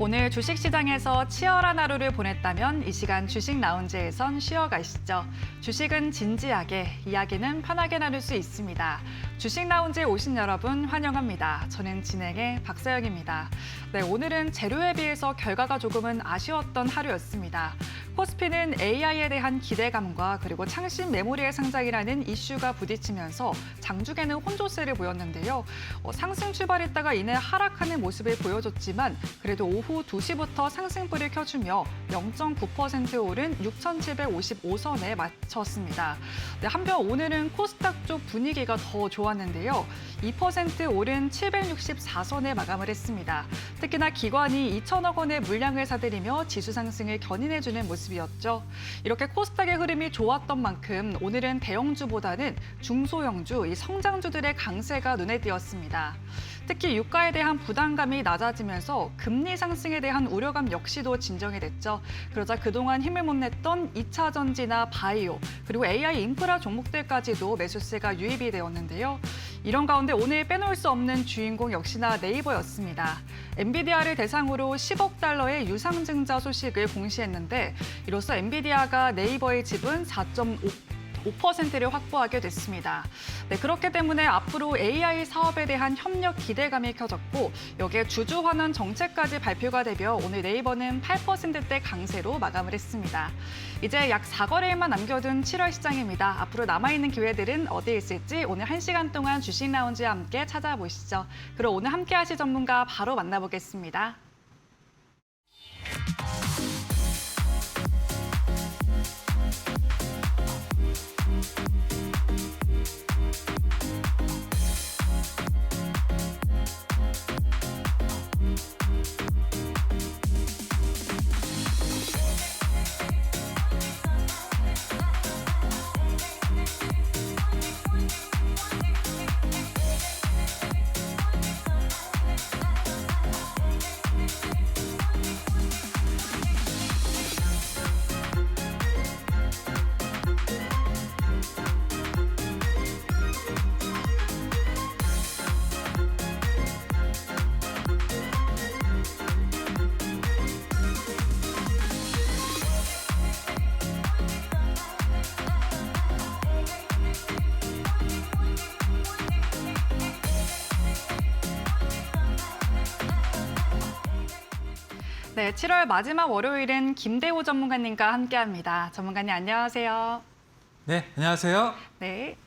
오늘 주식시장에서 치열한 하루를 보냈다면 이 시간 주식 라운지에선 쉬어가시죠. 주식은 진지하게, 이야기는 편하게 나눌 수 있습니다. 주식 라운지에 오신 여러분 환영합니다. 저는 진행의 박서영입니다. 네, 오늘은 재료에 비해서 결과가 조금은 아쉬웠던 하루였습니다. 코스피는 AI에 대한 기대감과 그리고 창신 메모리의 상장이라는 이슈가 부딪히면서 장중에는 혼조세를 보였는데요. 상승 출발했다가 이내 하락하는 모습을 보여줬지만 그래도 오후 2시부터 상승불을 켜주며 0.9% 오른 6,755선에 마쳤습니다. 네, 한편 오늘은 코스닥 쪽 분위기가 더 좋았는데요. 2% 오른 764선에 마감을 했습니다. 특히나 기관이 2천억 원의 물량을 사들이며 지수 상승을 견인해주는 모습이었죠. 이렇게 코스닥의 흐름이 좋았던 만큼 오늘은 대형주보다는 중소형주, 이 성장주들의 강세가 눈에 띄었습니다. 특히 유가에 대한 부담감이 낮아지면서 금리 상승에 대한 우려감 역시도 진정이 됐죠. 그러자 그동안 힘을 못 냈던 2차 전지나 바이오, 그리고 AI 인프라 종목들까지도 매수세가 유입이 되었는데요. 이런 가운데 오늘 빼놓을 수 없는 주인공 역시나 네이버였습니다. 엔비디아를 대상으로 10억 달러의 유상증자 소식을 공시했는데 이로써 엔비디아가 네이버의 지분 4.5%를 확보하게 됐습니다. 네, 그렇기 때문에 앞으로 AI 사업에 대한 협력 기대감이 켜졌고 여기에 주주 환원 정책까지 발표가 되며 오늘 네이버는 8%대 강세로 마감을 했습니다. 이제 약 4거래일만 남겨둔 7월 시장입니다. 앞으로 남아있는 기회들은 어디에 있을지 오늘 1시간 동안 주식 라운지와 함께 찾아보시죠. 그럼 오늘 함께 하실 전문가 바로 만나보겠습니다. 네, 7월 마지막 월요일은 김대호 전문가님과 함께합니다. 전문가님 안녕하세요. 네, 안녕하세요. 네.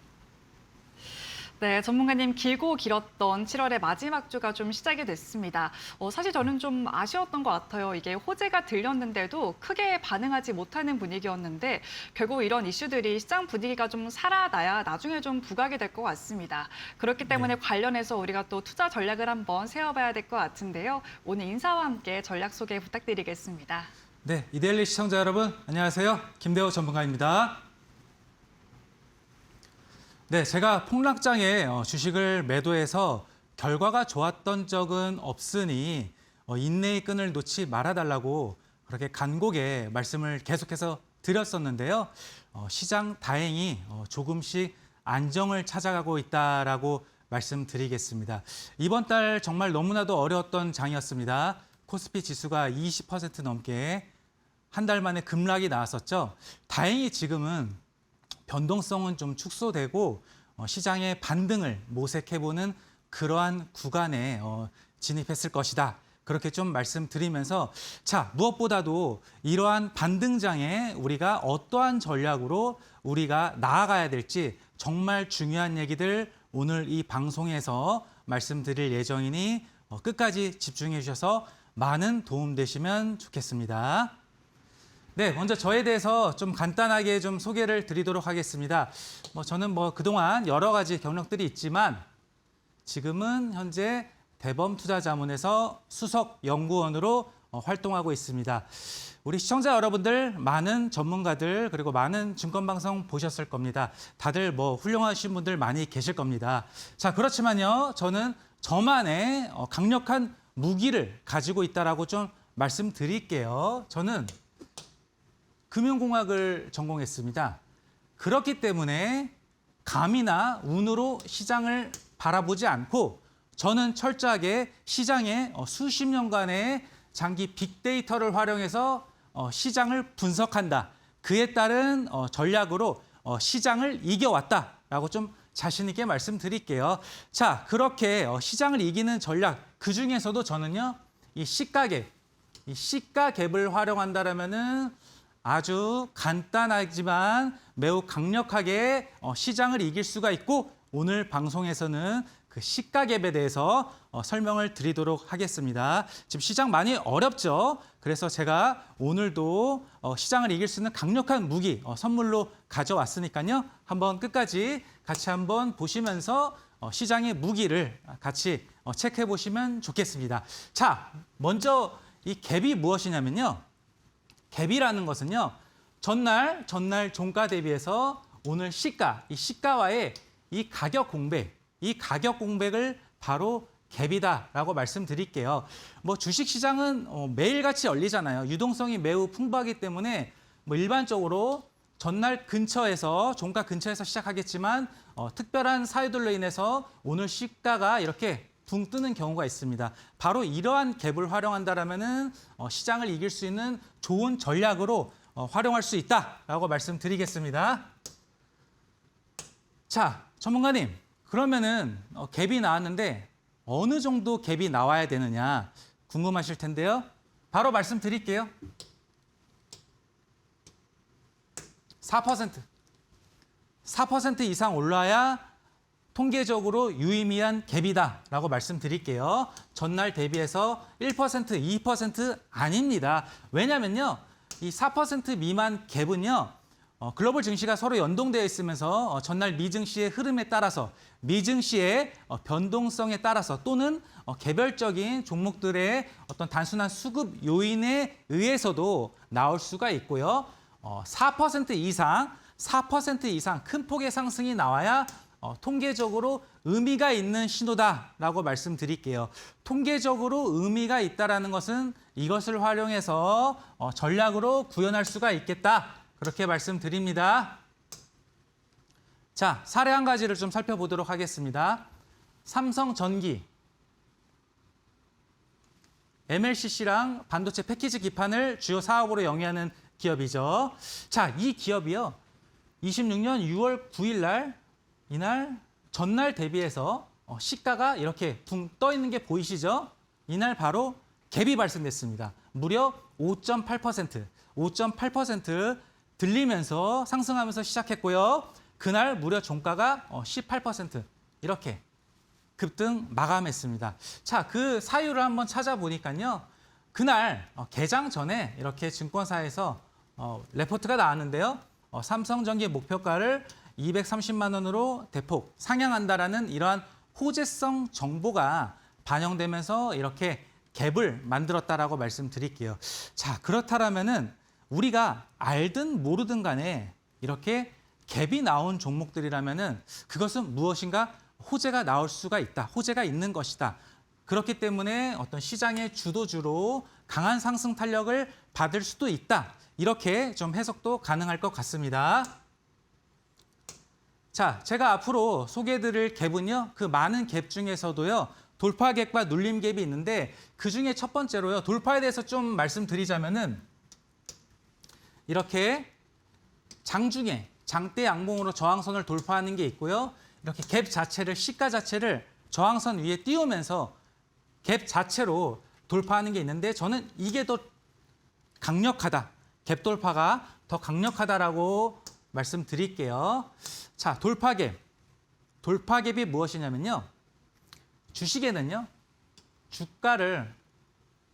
네, 전문가님 길고 길었던 7월의 마지막 주가 좀 시작이 됐습니다. 사실 저는 좀 아쉬웠던 것 같아요. 이게 호재가 들렸는데도 크게 반응하지 못하는 분위기였는데 결국 이런 이슈들이 시장 분위기가 좀 살아나야 나중에 좀 부각이 될 것 같습니다. 그렇기 때문에 관련해서 우리가 또 투자 전략을 한번 세워봐야 될 것 같은데요. 오늘 인사와 함께 전략 소개 부탁드리겠습니다. 네, 이데일리 시청자 여러분, 안녕하세요. 김대호 전문가입니다. 네, 제가 폭락장에 주식을 매도해서 결과가 좋았던 적은 없으니 인내의 끈을 놓지 말아달라고 그렇게 간곡하게 말씀을 계속해서 드렸었는데요. 시장 다행히 조금씩 안정을 찾아가고 있다라고 말씀드리겠습니다. 이번 달 정말 너무나도 어려웠던 장이었습니다. 코스피 지수가 20% 넘게 한 달 만에 급락이 나왔었죠. 다행히 지금은 변동성은 좀 축소되고 시장의 반등을 모색해보는 그러한 구간에 진입했을 것이다. 그렇게 좀 말씀드리면서 자, 무엇보다도 이러한 반등장에 우리가 어떠한 전략으로 우리가 나아가야 될지 정말 중요한 얘기들 오늘 이 방송에서 말씀드릴 예정이니 끝까지 집중해 주셔서 많은 도움 되시면 좋겠습니다. 네, 먼저 저에 대해서 좀 간단하게 좀 소개를 드리도록 하겠습니다. 저는 그동안 여러 가지 경력들이 있지만 지금은 현재 대범투자자문에서 수석 연구원으로 활동하고 있습니다. 우리 시청자 여러분들, 많은 전문가들 그리고 많은 증권방송 보셨을 겁니다. 다들 훌륭하신 분들 많이 계실 겁니다. 자, 그렇지만요, 저는 저만의 강력한 무기를 가지고 있다라고 좀 말씀드릴게요. 저는 금융공학을 전공했습니다. 그렇기 때문에 감이나 운으로 시장을 바라보지 않고 저는 철저하게 시장에 수십 년간의 장기 빅데이터를 활용해서 시장을 분석한다. 그에 따른 전략으로 시장을 이겨왔다라고 좀 자신 있게 말씀드릴게요. 자, 그렇게 시장을 이기는 전략 그중에서도 저는요. 이 시가갭, 이 시가갭을 활용한다라면은 아주 간단하지만 매우 강력하게 시장을 이길 수가 있고 오늘 방송에서는 그 시가갭에 대해서 설명을 드리도록 하겠습니다. 지금 시장 많이 어렵죠? 그래서 제가 오늘도 시장을 이길 수 있는 강력한 무기 선물로 가져왔으니까요. 한번 끝까지 같이 한번 보시면서 시장의 무기를 같이 체크해 보시면 좋겠습니다. 자, 먼저 이 갭이 무엇이냐면요. 갭이라는 것은요. 전날 종가 대비해서 오늘 시가, 이 시가와의 이 가격 공백을 바로 갭이다라고 말씀드릴게요. 뭐 주식 시장은 매일같이 열리잖아요. 유동성이 매우 풍부하기 때문에 뭐 일반적으로 전날 근처에서 종가 근처에서 시작하겠지만 특별한 사유들로 인해서 오늘 시가가 이렇게 붕 뜨는 경우가 있습니다. 바로 이러한 갭을 활용한다라면은 시장을 이길 수 있는 좋은 전략으로 활용할 수 있다라고 말씀드리겠습니다. 자, 전문가님, 그러면은 갭이 나왔는데 어느 정도 갭이 나와야 되느냐 궁금하실 텐데요. 바로 말씀드릴게요. 4% 이상 올라야 통계적으로 유의미한 갭이다라고 말씀드릴게요. 전날 대비해서 1%, 2% 아닙니다. 왜냐면요. 이 4% 미만 갭은요. 글로벌 증시가 서로 연동되어 있으면서 전날 미증시의 흐름에 따라서 미증시의 변동성에 따라서 또는 개별적인 종목들의 어떤 단순한 수급 요인에 의해서도 나올 수가 있고요. 4% 이상 큰 폭의 상승이 나와야 통계적으로 의미가 있는 신호다라고 말씀드릴게요. 통계적으로 의미가 있다라는 것은 이것을 활용해서 전략으로 구현할 수가 있겠다. 그렇게 말씀드립니다. 자, 사례 한 가지를 좀 살펴보도록 하겠습니다. 삼성전기, MLCC랑 반도체 패키지 기판을 주요 사업으로 영위하는 기업이죠. 자, 이 기업이요. 26년 6월 9일 날 이날 전날 대비해서 시가가 이렇게 붕 떠 있는 게 보이시죠? 이날 바로 갭이 발생됐습니다. 무려 5.8% 들리면서 상승하면서 시작했고요. 그날 무려 종가가 18% 이렇게 급등 마감했습니다. 자, 그 사유를 한번 찾아보니까요. 그날 개장 전에 이렇게 증권사에서 레포트가 나왔는데요. 삼성전기 목표가를 230만 원으로 대폭 상향한다라는 이러한 호재성 정보가 반영되면서 이렇게 갭을 만들었다라고 말씀드릴게요. 자, 그렇다라면은 우리가 알든 모르든 간에 이렇게 갭이 나온 종목들이라면은 그것은 무엇인가 호재가 나올 수가 있다. 호재가 있는 것이다. 그렇기 때문에 어떤 시장의 주도주로 강한 상승 탄력을 받을 수도 있다. 이렇게 좀 해석도 가능할 것 같습니다. 자, 제가 앞으로 소개해드릴 갭은요. 그 많은 갭 중에서도요. 돌파 갭과 눌림 갭이 있는데 그중에 첫 번째로요. 돌파에 대해서 좀 말씀드리자면은 이렇게 장중에 장대 양봉으로 저항선을 돌파하는 게 있고요. 이렇게 갭 자체를 시가 자체를 저항선 위에 띄우면서 갭 자체로 돌파하는 게 있는데 저는 이게 더 강력하다. 갭 돌파가 더 강력하다라고 말씀드릴게요. 자, 돌파갭. 돌파갭이 무엇이냐면요. 주식에는요. 주가를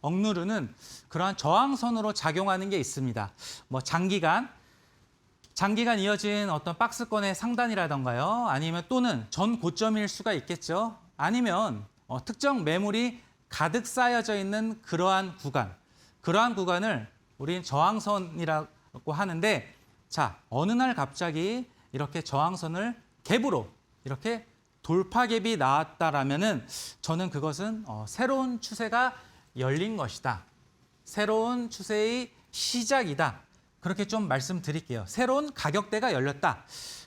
억누르는 그러한 저항선으로 작용하는 게 있습니다. 뭐 장기간 이어진 어떤 박스권의 상단이라던가요. 아니면 또는 전 고점일 수가 있겠죠. 아니면 특정 매물이 가득 쌓여져 있는 그러한 구간을 우리는 저항선이라고 하는데 자, 어느 날 갑자기 이렇게 저항선을 갭으로 이렇게 돌파갭이 나왔다라면은 저는 그것은 새로운 추세가 열린 것이다. 새로운 추세의 시작이다. 그렇게 좀 말씀드릴게요. 새로운 가격대가 열렸다.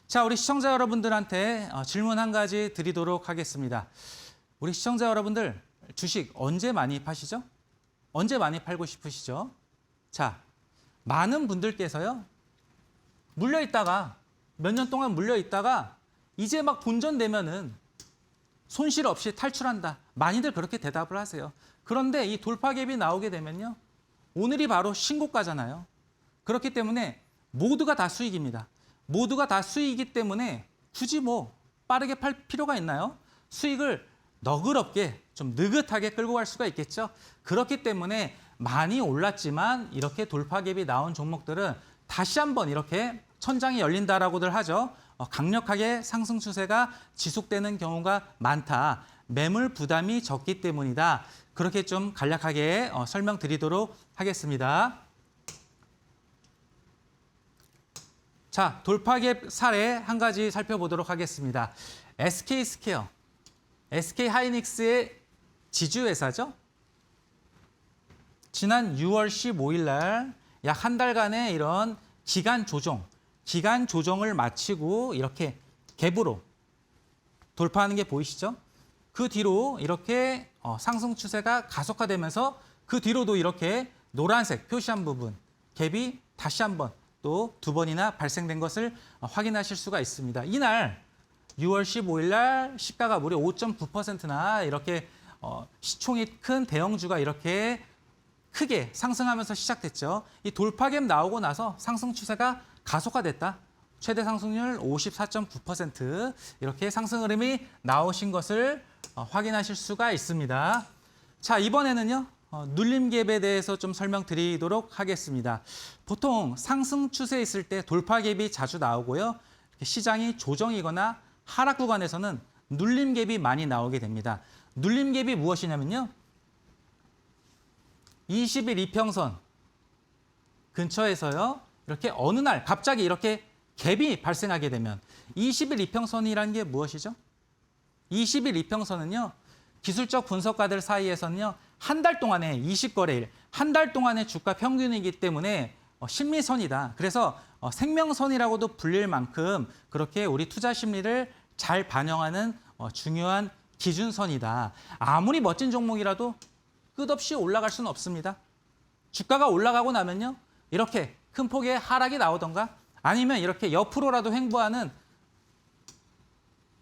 자, 우리 시청자 여러분들한테 질문 한 가지 드리도록 하겠습니다. 우리 시청자 여러분들 주식 언제 많이 파시죠? 언제 많이 팔고 싶으시죠? 자, 많은 분들께서요. 물려 있다가 몇 년 동안 물려 있다가 이제 막 본전되면은 손실 없이 탈출한다. 많이들 그렇게 대답을 하세요. 그런데 이 돌파갭이 나오게 되면요. 오늘이 바로 신고가잖아요. 그렇기 때문에 모두가 다 수익입니다. 모두가 다 수익이기 때문에 굳이 뭐 빠르게 팔 필요가 있나요? 수익을 너그럽게 좀 느긋하게 끌고 갈 수가 있겠죠. 그렇기 때문에 많이 올랐지만 이렇게 돌파갭이 나온 종목들은 다시 한번 이렇게 천장이 열린다라고들 하죠. 강력하게 상승 추세가 지속되는 경우가 많다. 매물 부담이 적기 때문이다. 그렇게 좀 간략하게 설명드리도록 하겠습니다. 자, 돌파갭 사례 한 가지 살펴보도록 하겠습니다. SK스퀘어, SK하이닉스의 지주회사죠. 지난 6월 15일 날 약 한 달간의 이런 기간 조정을 마치고 이렇게 갭으로 돌파하는 게 보이시죠? 그 뒤로 이렇게 상승 추세가 가속화되면서 그 뒤로도 이렇게 노란색 표시한 부분 갭이 다시 한번 또 두 번이나 발생된 것을 확인하실 수가 있습니다. 이날 6월 15일 날 시가가 무려 5.9%나 이렇게 시총이 큰 대형주가 이렇게 크게 상승하면서 시작됐죠. 이 돌파갭 나오고 나서 상승 추세가 가속화됐다. 최대 상승률 54.9% 이렇게 상승 흐름이 나오신 것을 확인하실 수가 있습니다. 자, 이번에는요. 눌림갭에 대해서 좀 설명드리도록 하겠습니다. 보통 상승 추세에 있을 때 돌파갭이 자주 나오고요. 시장이 조정이거나 하락 구간에서는 눌림갭이 많이 나오게 됩니다. 눌림갭이 무엇이냐면요. 20일 이평선 근처에서요. 이렇게 어느 날 갑자기 이렇게 갭이 발생하게 되면 20일 이평선이라는 게 무엇이죠? 20일 이평선은요. 기술적 분석가들 사이에서는요. 한 달 동안의 20거래일, 한 달 동안의 주가 평균이기 때문에 심리선이다. 그래서 생명선이라고도 불릴 만큼 그렇게 우리 투자 심리를 잘 반영하는 중요한 기준선이다. 아무리 멋진 종목이라도 끝없이 올라갈 수는 없습니다. 주가가 올라가고 나면요. 이렇게 큰 폭의 하락이 나오던가 아니면 이렇게 옆으로라도 횡보하는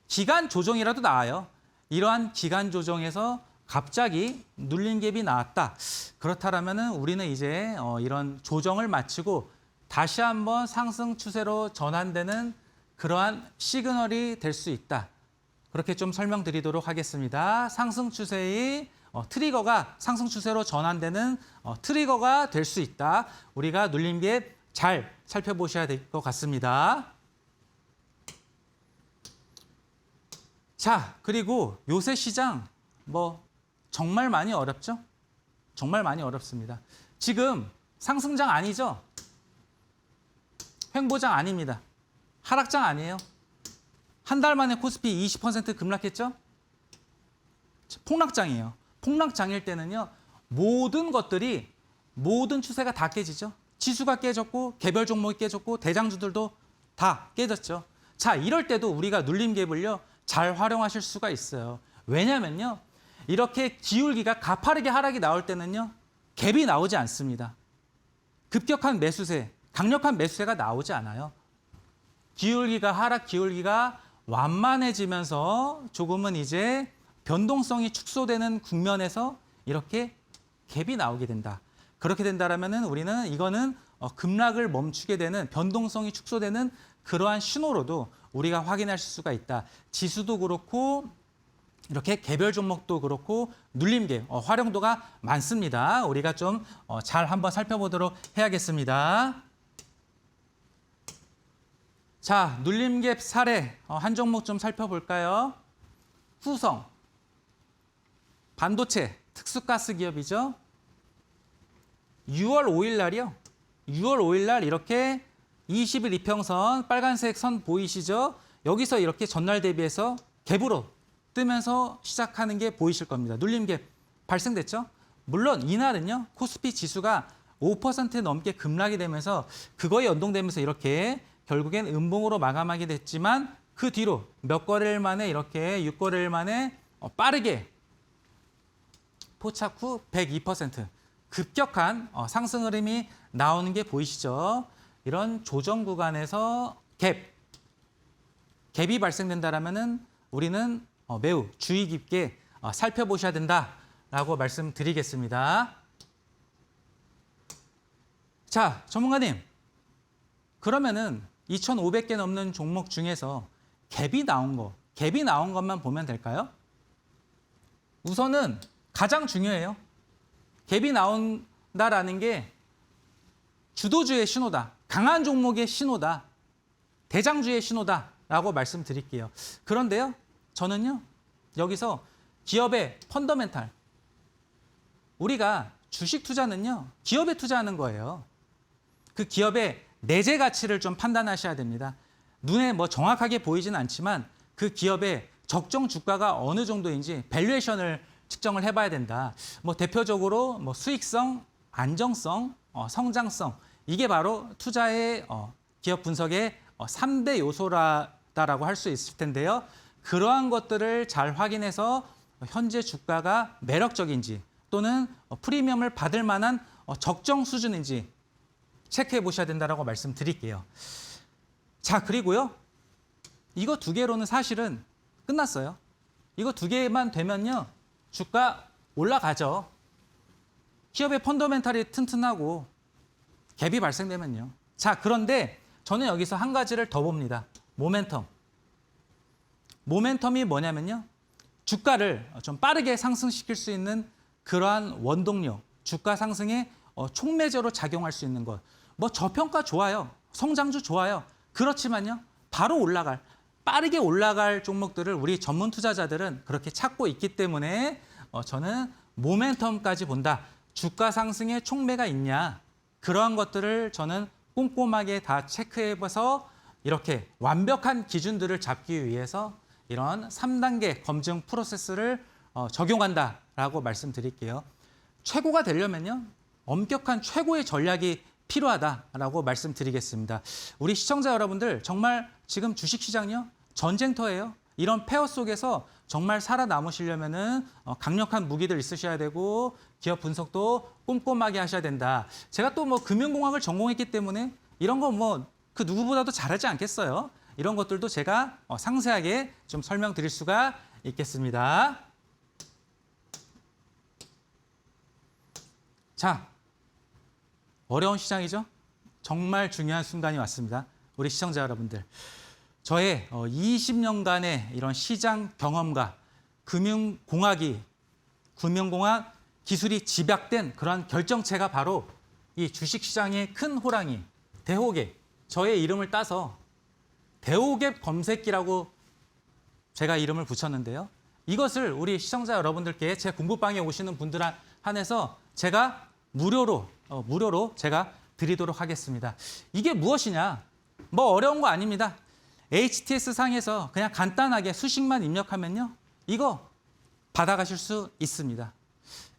기간 조정이라도 나와요. 이러한 기간 조정에서 갑자기 눌림갭이 나왔다. 그렇다면은 우리는 이제 이런 조정을 마치고 다시 한번 상승 추세로 전환되는 그러한 시그널이 될 수 있다. 그렇게 좀 설명드리도록 하겠습니다. 상승 추세의 트리거가 상승 추세로 전환되는 트리거가 될 수 있다. 우리가 눌림갭 잘 살펴보셔야 될 것 같습니다. 자, 그리고 요새 시장 정말 많이 어렵죠? 정말 많이 어렵습니다. 지금 상승장 아니죠? 횡보장 아닙니다. 하락장 아니에요. 한 달 만에 코스피 20% 급락했죠? 폭락장이에요. 폭락장일 때는요. 모든 추세가 다 깨지죠. 지수가 깨졌고 개별 종목이 깨졌고 대장주들도 다 깨졌죠. 자, 이럴 때도 우리가 눌림갭을요. 잘 활용하실 수가 있어요. 왜냐면요. 이렇게 기울기가 가파르게 하락이 나올 때는요. 갭이 나오지 않습니다. 급격한 매수세, 강력한 매수세가 나오지 않아요. 기울기가 완만해지면서 조금은 이제 변동성이 축소되는 국면에서 이렇게 갭이 나오게 된다. 그렇게 된다라면은 우리는 이거는 급락을 멈추게 되는 변동성이 축소되는 그러한 신호로도 우리가 확인하실 수가 있다. 지수도 그렇고 이렇게 개별 종목도 그렇고 눌림갭 활용도가 많습니다. 우리가 좀 잘 한번 살펴보도록 해야겠습니다. 자, 눌림갭 사례 한 종목 좀 살펴볼까요? 후성, 반도체, 특수가스 기업이죠. 6월 5일 날이요. 6월 5일 날 이렇게 20일 이평선 빨간색 선 보이시죠? 여기서 이렇게 전날 대비해서 갭으로 뜨면서 시작하는 게 보이실 겁니다. 눌림갭 발생됐죠? 물론 이날은요. 코스피 지수가 5% 넘게 급락이 되면서 그거에 연동되면서 이렇게 결국엔 음봉으로 마감하게 됐지만 그 뒤로 몇 거래일 만에 이렇게 6거래일 만에 빠르게 포착 후 102%. 급격한 상승 흐름이 나오는 게 보이시죠? 이런 조정 구간에서 갭이 발생된다라면은 우리는 매우 주의 깊게 살펴보셔야 된다라고 말씀드리겠습니다. 자, 전문가님. 그러면은 2,500개 넘는 종목 중에서 갭이 나온 것만 보면 될까요? 우선은 가장 중요해요. 갭이 나온다라는 게 주도주의 신호다. 강한 종목의 신호다. 대장주의 신호다라고 말씀드릴게요. 그런데요, 저는요, 여기서 기업의 펀더멘탈. 우리가 주식 투자는요, 기업에 투자하는 거예요. 그 기업의 내재 가치를 좀 판단하셔야 됩니다. 눈에 뭐 정확하게 보이지는 않지만 그 기업의 적정 주가가 어느 정도인지 밸류에이션을 측정을 해봐야 된다. 뭐 대표적으로 뭐 수익성, 안정성, 성장성 이게 바로 투자의 기업 분석의 3대 요소라고 할 수 있을 텐데요. 그러한 것들을 잘 확인해서 현재 주가가 매력적인지 또는 프리미엄을 받을 만한 적정 수준인지 체크해 보셔야 된다고 말씀드릴게요. 자, 그리고요. 이거 두 개로는 사실은 끝났어요. 이거 두 개만 되면요. 주가 올라가죠. 기업의 펀더멘탈이 튼튼하고 갭이 발생되면요. 자, 그런데 저는 여기서 한 가지를 더 봅니다. 모멘텀. 모멘텀이 뭐냐면요. 주가를 좀 빠르게 상승시킬 수 있는 그러한 원동력, 주가 상승에 촉매제로 작용할 수 있는 것. 뭐 저평가 좋아요. 성장주 좋아요. 그렇지만요. 바로 빠르게 올라갈 종목들을 우리 전문 투자자들은 그렇게 찾고 있기 때문에 저는 모멘텀까지 본다. 주가 상승에 촉매가 있냐. 그러한 것들을 저는 꼼꼼하게 다 체크해봐서 이렇게 완벽한 기준들을 잡기 위해서 이런 3단계 검증 프로세스를 적용한다라고 말씀드릴게요. 최고가 되려면요. 엄격한 최고의 전략이 필요하다라고 말씀드리겠습니다. 우리 시청자 여러분들 정말 지금 주식시장요. 전쟁터예요. 이런 폐허 속에서 정말 살아남으시려면은 강력한 무기들 있으셔야 되고 기업 분석도 꼼꼼하게 하셔야 된다. 제가 또 뭐 금융공학을 전공했기 때문에 이런 거 뭐 그 누구보다도 잘하지 않겠어요. 이런 것들도 제가 상세하게 좀 설명드릴 수가 있겠습니다. 자, 어려운 시장이죠? 정말 중요한 순간이 왔습니다. 우리 시청자 여러분들. 저의 20년간의 이런 시장 경험과 금융공학 기술이 집약된 그러한 결정체가 바로 이 주식시장의 큰 호랑이, 대호갭, 저의 이름을 따서 대호갭 검색기라고 제가 이름을 붙였는데요. 이것을 우리 시청자 여러분들께 제 공부방에 오시는 분들 한해서 제가 무료로 제가 드리도록 하겠습니다. 이게 무엇이냐? 뭐 어려운 거 아닙니다. HTS 상에서 그냥 간단하게 수식만 입력하면요. 이거 받아가실 수 있습니다.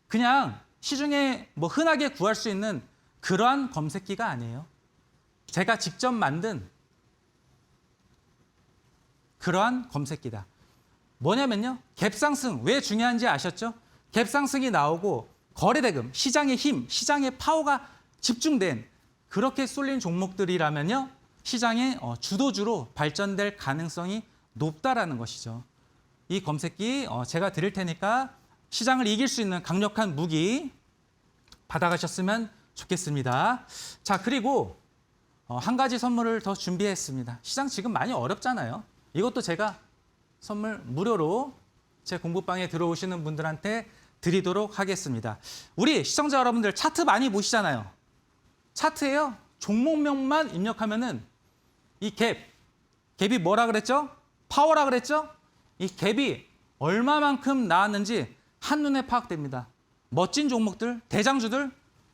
그냥 시중에 뭐 흔하게 구할 수 있는 그러한 검색기가 아니에요. 제가 직접 만든 그러한 검색기다. 뭐냐면요. 갭상승 왜 중요한지 아셨죠? 갭상승이 나오고 거래대금, 시장의 힘, 시장의 파워가 집중된 그렇게 쏠린 종목들이라면요. 시장의 주도주로 발전될 가능성이 높다라는 것이죠. 이 검색기 제가 드릴 테니까 시장을 이길 수 있는 강력한 무기 받아가셨으면 좋겠습니다. 자, 그리고 한 가지 선물을 더 준비했습니다. 시장 지금 많이 어렵잖아요. 이것도 제가 선물 무료로 제 공부방에 들어오시는 분들한테 드리도록 하겠습니다. 우리 시청자 여러분들 차트 많이 보시잖아요. 차트에요. 종목명만 입력하면은 이 갭이 뭐라 그랬죠? 파워라 그랬죠? 이 갭이 얼마만큼 나왔는지 한눈에 파악됩니다. 멋진 종목들, 대장주들,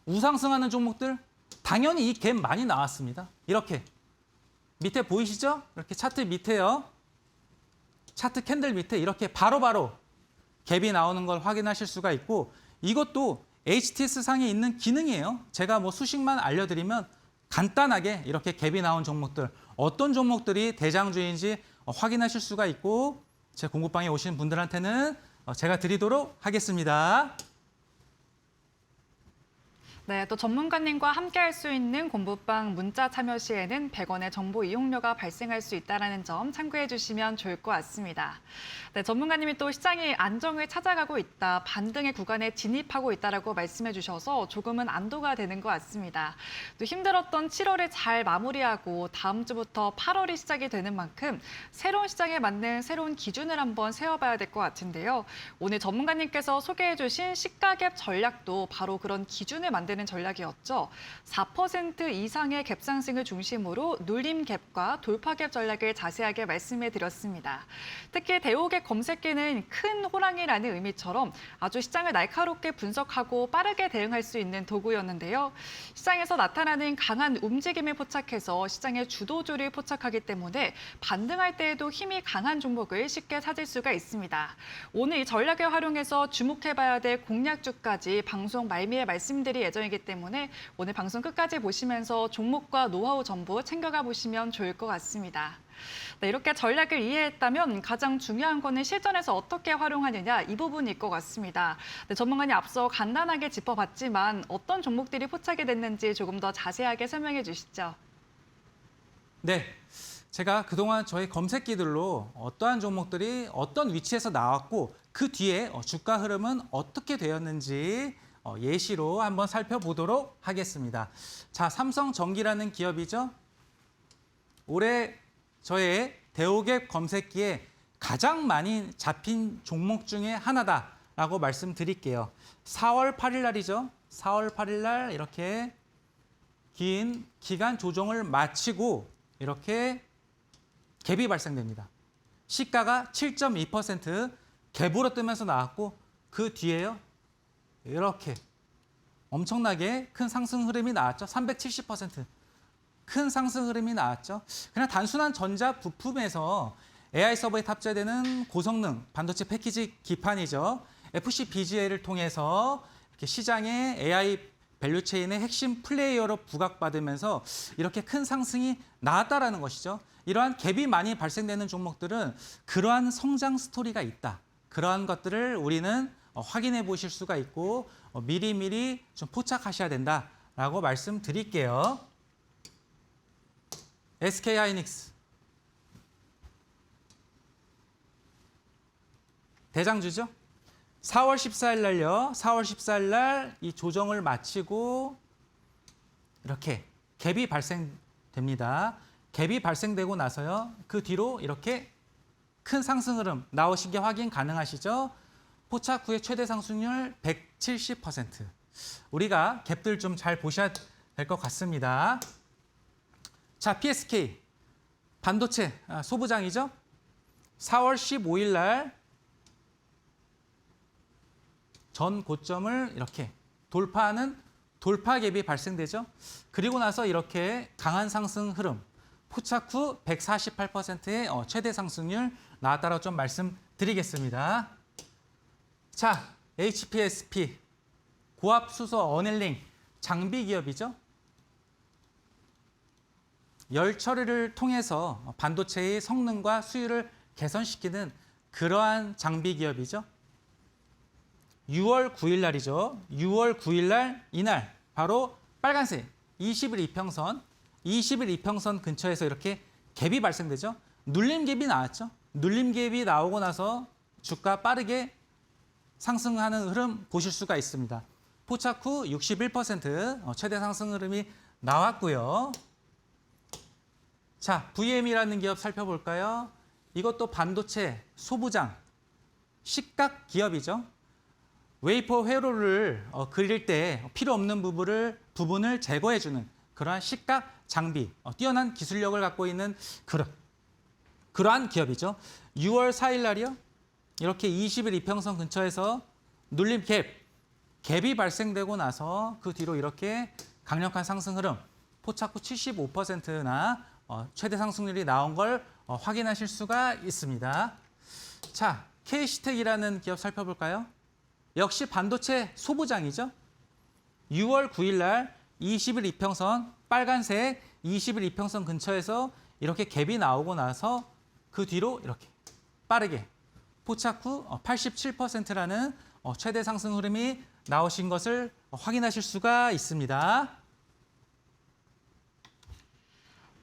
우상승하는 종목들 당연히 이 갭 많이 나왔습니다. 이렇게 밑에 보이시죠? 이렇게 차트 밑에요. 차트 캔들 밑에 이렇게 바로바로 갭이 나오는 걸 확인하실 수가 있고 이것도 HTS 상에 있는 기능이에요. 제가 뭐 수식만 알려드리면 간단하게 이렇게 갭이 나온 종목들 어떤 종목들이 대장주인지 확인하실 수가 있고 제 공부방에 오신 분들한테는 제가 드리도록 하겠습니다. 네, 또 전문가님과 함께 할 수 있는 공부방 문자 참여 시에는 100원의 정보 이용료가 발생할 수 있다는 점 참고해 주시면 좋을 것 같습니다. 네, 전문가님이 또 시장이 안정을 찾아가고 있다, 반등의 구간에 진입하고 있다라고 말씀해 주셔서 조금은 안도가 되는 것 같습니다. 또 힘들었던 7월을 잘 마무리하고 다음 주부터 8월이 시작이 되는 만큼 새로운 시장에 맞는 새로운 기준을 한번 세워봐야 될 것 같은데요. 오늘 전문가님께서 소개해 주신 시가갭 전략도 바로 그런 기준을 만드는 전략이었죠. 4% 이상의 갭 상승을 중심으로 눌림 갭과 돌파 갭 전략을 자세하게 말씀해 드렸습니다. 특히 대우갭 검색기는 큰 호랑이라는 의미처럼 아주 시장을 날카롭게 분석하고 빠르게 대응할 수 있는 도구였는데요. 시장에서 나타나는 강한 움직임을 포착해서 시장의 주도주를 포착하기 때문에 반등할 때에도 힘이 강한 종목을 쉽게 찾을 수가 있습니다. 오늘 이 전략을 활용해서 주목해봐야 될 공략주까지 방송 말미에 말씀드릴 예정이기 때문에 오늘 방송 끝까지 보시면서 종목과 노하우 전부 챙겨가 보시면 좋을 것 같습니다. 네, 이렇게 전략을 이해했다면 가장 중요한 거는 실전에서 어떻게 활용하느냐 이 부분일 것 같습니다. 네, 전문가님 앞서 간단하게 짚어봤지만 어떤 종목들이 포착이 됐는지 조금 더 자세하게 설명해 주시죠. 네, 제가 그동안 저희 검색기들로 어떠한 종목들이 어떤 위치에서 나왔고 그 뒤에 주가 흐름은 어떻게 되었는지 예시로 한번 살펴보도록 하겠습니다. 자, 삼성전기라는 기업이죠. 올해 저의 대우갭 검색기에 가장 많이 잡힌 종목 중에 하나다라고 말씀드릴게요. 4월 8일 날이죠. 4월 8일 날 이렇게 긴 기간 조정을 마치고 이렇게 갭이 발생됩니다. 시가가 7.2% 갭으로 뜨면서 나왔고 그 뒤에요. 이렇게 엄청나게 큰 상승 흐름이 나왔죠. 370%. 큰 상승 흐름이 나왔죠. 그냥 단순한 전자 부품에서 AI 서버에 탑재되는 고성능 반도체 패키지 기판이죠. FCBGA를 통해서 이렇게 시장의 AI 밸류체인의 핵심 플레이어로 부각받으면서 이렇게 큰 상승이 나왔다라는 것이죠. 이러한 갭이 많이 발생되는 종목들은 그러한 성장 스토리가 있다. 그러한 것들을 우리는 확인해 보실 수가 있고 미리미리 좀 포착하셔야 된다라고 말씀드릴게요. SK하이닉스 대장주죠. 4월 14일 날요. 4월 14일 날 이 조정을 마치고 이렇게 갭이 발생됩니다. 갭이 발생되고 나서요. 그 뒤로 이렇게 큰 상승 흐름 나오신 게 확인 가능하시죠? 포착 후의 최대 상승률 170%. 우리가 갭들 좀 잘 보셔야 될 것 같습니다. 자, PSK 반도체 소부장이죠. 4월 15일 날 전 고점을 이렇게 돌파하는 돌파 갭이 발생되죠. 그리고 나서 이렇게 강한 상승 흐름, 포착 후 148%의 최대 상승률 나왔다라고 좀 말씀드리겠습니다. 자, HPSP 고압 수소 어닐링 장비 기업이죠. 열 처리를 통해서 반도체의 성능과 수율을 개선시키는 그러한 장비 기업이죠. 6월 9일 날이죠. 6월 9일 날 이날 바로 빨간색 20일 이평선, 20일 이평선 근처에서 이렇게 갭이 발생되죠. 눌림 갭이 나왔죠. 눌림 갭이 나오고 나서 주가 빠르게 상승하는 흐름 보실 수가 있습니다. 포착 후 61% 최대 상승 흐름이 나왔고요. 자, VM이라는 기업 살펴볼까요? 이것도 반도체 소부장 식각 기업이죠. 웨이퍼 회로를 그릴 때 필요 없는 부분을 제거해주는 그러한 식각 장비, 뛰어난 기술력을 갖고 있는 그러한 기업이죠. 6월 4일 날이요. 이렇게 20일 이평선 근처에서 눌림 갭이 발생되고 나서 그 뒤로 이렇게 강력한 상승 흐름, 포착 후 75%나 최대 상승률이 나온 걸 확인하실 수가 있습니다. 자, K시텍이라는 기업 살펴볼까요? 역시 반도체 소부장이죠. 6월 9일 날 20일 이평선 빨간색 20일 이평선 근처에서 이렇게 갭이 나오고 나서 그 뒤로 이렇게 빠르게 포착 후 87%라는 최대 상승 흐름이 나오신 것을 확인하실 수가 있습니다.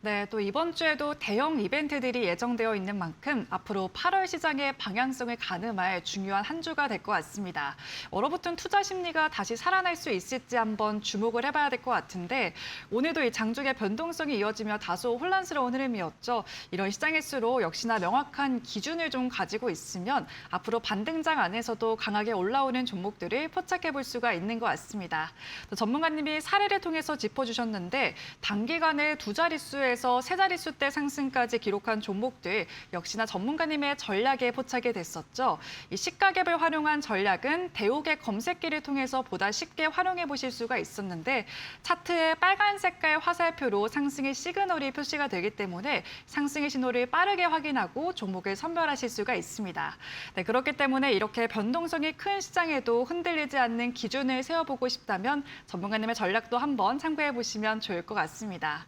네, 또 이번 주에도 대형 이벤트들이 예정되어 있는 만큼 앞으로 8월 시장의 방향성을 가늠할 중요한 한 주가 될 것 같습니다. 얼어붙은 투자 심리가 다시 살아날 수 있을지 한번 주목을 해봐야 될 것 같은데 오늘도 이 장중의 변동성이 이어지며 다소 혼란스러운 흐름이었죠. 이런 시장일수록 역시나 명확한 기준을 좀 가지고 있으면 앞으로 반등장 안에서도 강하게 올라오는 종목들을 포착해 볼 수가 있는 것 같습니다. 또 전문가님이 사례를 통해서 짚어주셨는데 단기간에 두 자릿수에서 세 자릿수대 상승까지 기록한 종목들 역시나 전문가님의 전략에 포착이 됐었죠. 이 시가갭을 활용한 전략은 대옥의 검색기를 통해서 보다 쉽게 활용해 보실 수가 있었는데 차트에 빨간 색깔 화살표로 상승의 시그널이 표시가 되기 때문에 상승의 신호를 빠르게 확인하고 종목을 선별하실 수가 있습니다. 네, 그렇기 때문에 이렇게 변동성이 큰 시장에도 흔들리지 않는 기준을 세워보고 싶다면 전문가님의 전략도 한번 참고해 보시면 좋을 것 같습니다.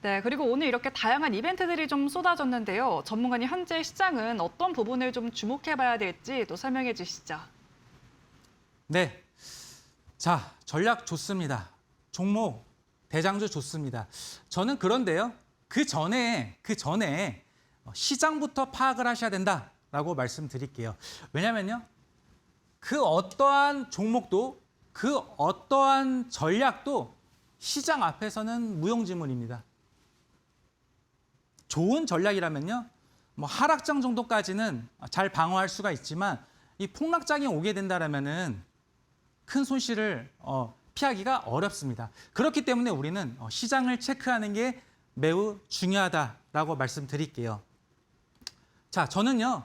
네, 그리고 오늘 이렇게 다양한 이벤트들이 좀 쏟아졌는데요. 전문가님 현재 시장은 어떤 부분을 좀 주목해 봐야 될지 또 설명해 주시죠. 네. 자, 전략 좋습니다. 종목, 대장주 좋습니다. 저는 그런데요. 그 전에 시장부터 파악을 하셔야 된다라고 말씀드릴게요. 왜냐면요. 그 어떠한 종목도 그 어떠한 전략도 시장 앞에서는 무용지물입니다. 좋은 전략이라면요. 뭐 하락장 정도까지는 잘 방어할 수가 있지만 이 폭락장이 오게 된다라면은 큰 손실을 피하기가 어렵습니다. 그렇기 때문에 우리는 시장을 체크하는 게 매우 중요하다라고 말씀드릴게요. 자, 저는요.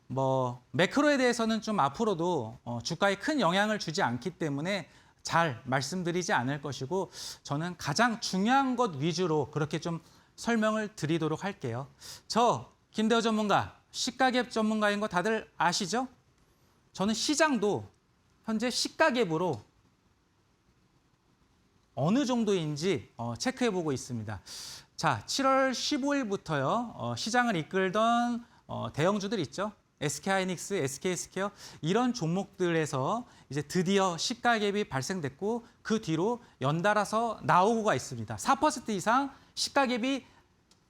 뭐 매크로에 대해서는 좀 앞으로도 주가에 큰 영향을 주지 않기 때문에 잘 말씀드리지 않을 것이고 저는 가장 중요한 것 위주로 그렇게 좀 설명을 드리도록 할게요. 저 김대호 전문가, 시가갭 전문가인 거 다들 아시죠? 저는 시장도 현재 시가갭으로 어느 정도인지 체크해보고 있습니다. 자, 7월 15일부터요. 시장을 이끌던 대형주들 있죠? SK하이닉스, SK스퀘어 이런 종목들에서 이제 드디어 시가갭이 발생됐고 그 뒤로 연달아서 나오고가 있습니다. 4% 이상 시가갭이